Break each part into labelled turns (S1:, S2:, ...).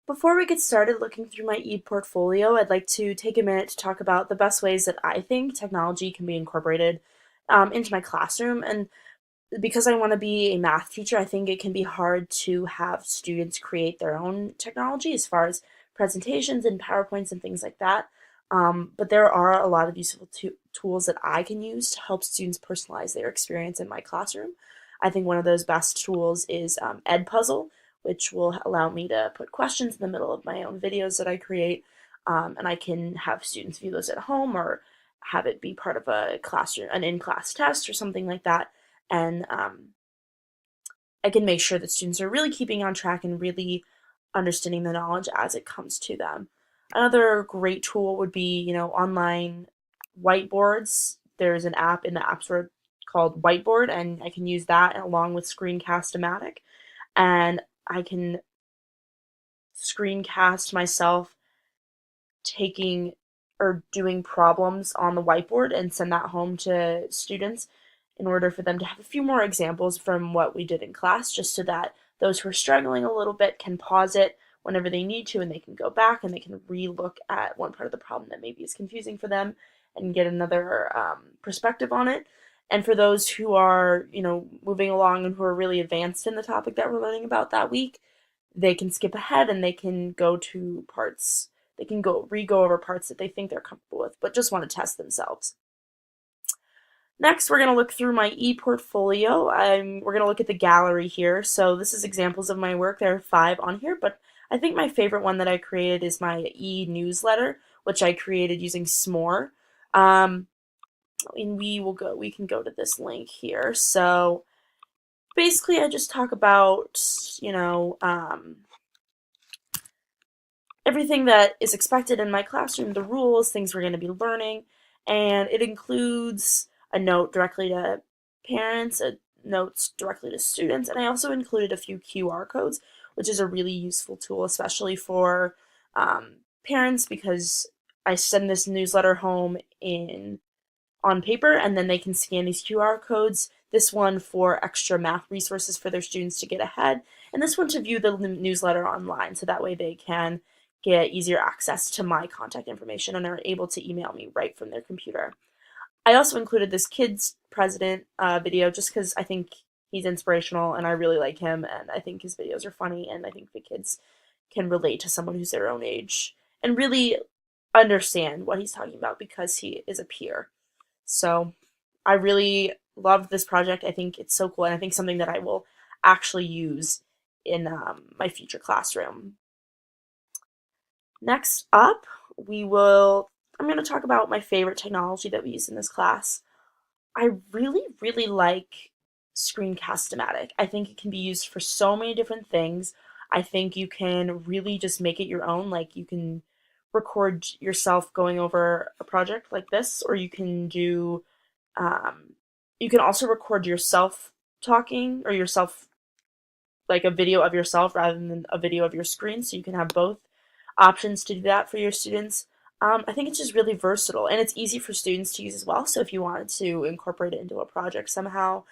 S1: Before we get started looking through my e-portfolio, I'd like to take a minute to talk about the best ways that I think technology can be incorporated into my classroom. And because I want to be a math teacher, I think it can be hard to have students create their own technology as far as presentations and PowerPoints and things like that. But there are a lot of useful tools that I can use to help students personalize their experience in my classroom. I think one of those best tools is Edpuzzle, which will allow me to put questions in the middle of my own videos that I create, and I can have students view those at home or have it be part of a classroom, an in-class test or something like that. And I can make sure that students are really keeping on track and really understanding the knowledge as it comes to them. Another great tool would be, online whiteboards. There's an app in the App Store called Whiteboard, and I can use that along with Screencast-O-Matic, and I can screencast myself taking or doing problems on the whiteboard and send that home to students in order for them to have a few more examples from what we did in class, just so that those who are struggling a little bit can pause it whenever they need to, and they can go back and they can re-look at one part of the problem that maybe is confusing for them and get another perspective on it. And for those who are, moving along and who are really advanced in the topic that we're learning about that week, they can skip ahead and they can go to parts, they can go re-go over parts that they think they're comfortable with, but just want to test themselves. Next, we're going to look through my e-portfolio. We're going to look at the gallery here. So this is examples of my work. There are 5 on here, but I think my favorite one that I created is my e-newsletter, which I created using S'more. And we can go to this link here. So basically I just talk about, everything that is expected in my classroom, the rules, things we're going to be learning, and it includes a note directly to parents, notes directly to students, and I also included a few QR codes, which is a really useful tool, especially for parents, because I send this newsletter home on paper, and then they can scan these QR codes. This one for extra math resources for their students to get ahead, and this one to view the newsletter online, so that way they can get easier access to my contact information and are able to email me right from their computer. I also included this kids president video just because I think he's inspirational and I really like him, and I think his videos are funny, and I think the kids can relate to someone who's their own age and really understand what he's talking about because he is a peer. So I really loved this project. I think it's so cool, and I think something that I will actually use in my future classroom. Next up, I'm going to talk about my favorite technology that we use in this class. I really, really like Screencast-O-Matic. I think it can be used for so many different things. I think you can really just make it your own. Like, you can record yourself going over a project like this, or you can also record yourself talking, or yourself, like a video of yourself rather than a video of your screen, so you can have both options to do that for your students. I think it's just really versatile, and it's easy for students to use as well. So if you wanted to incorporate it into a project somehow,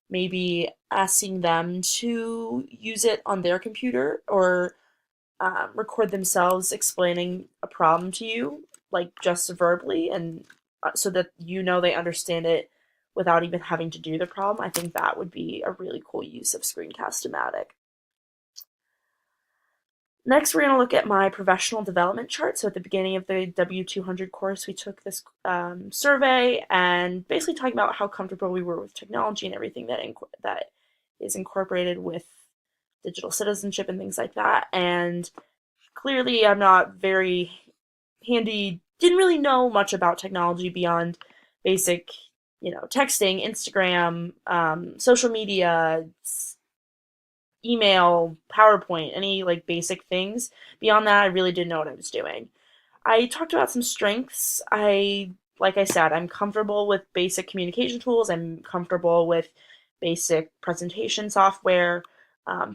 S1: maybe asking them to use it on their computer, or record themselves explaining a problem to you, like just verbally, and so that they understand it without even having to do the problem. I think that would be a really cool use of Screencast-O-Matic. Next, we're going to look at my professional development chart. So at the beginning of the W200 course, we took this survey and basically talking about how comfortable we were with technology and everything that is incorporated with digital citizenship and things like that. And clearly, I'm not very handy, didn't really know much about technology beyond basic, texting, Instagram, social media, email, PowerPoint, any like basic things. Beyond that, I really didn't know what I was doing. I talked about some strengths. Like I said, I'm comfortable with basic communication tools. I'm comfortable with basic presentation software,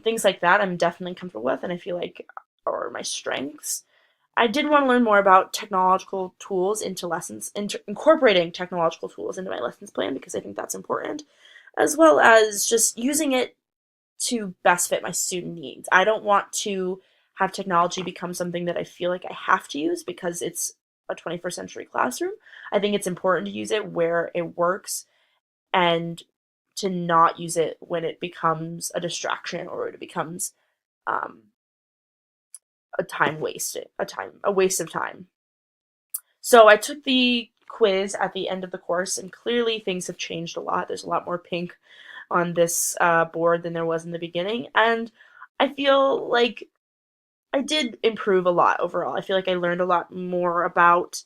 S1: things like that. I'm definitely comfortable with, and I feel like are my strengths. I did want to learn more about technological tools into lessons, incorporating technological tools into my lessons plan because I think that's important, as well as just using it to best fit my student needs. I don't want to have technology become something that I feel like I have to use because it's a 21st century classroom. I think it's important to use it where it works and to not use it when it becomes a distraction or it becomes um, a waste of time. So I took the quiz at the end of the course, and clearly things have changed a lot. There's a lot more pink on this board than there was in the beginning, and I feel like I did improve a lot overall. I feel like I learned a lot more about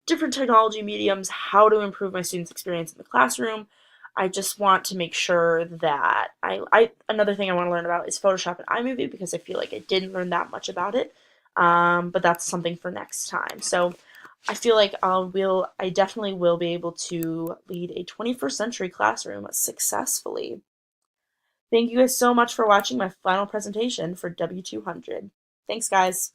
S1: different technology mediums, how to improve my students' experience in the classroom. I just want to make sure that I another thing I want to learn about is Photoshop and iMovie because I feel like I didn't learn that much about it. But that's something for next time. So I feel like I definitely will be able to lead a 21st century classroom successfully. Thank you guys so much for watching my final presentation for W200. Thanks, guys.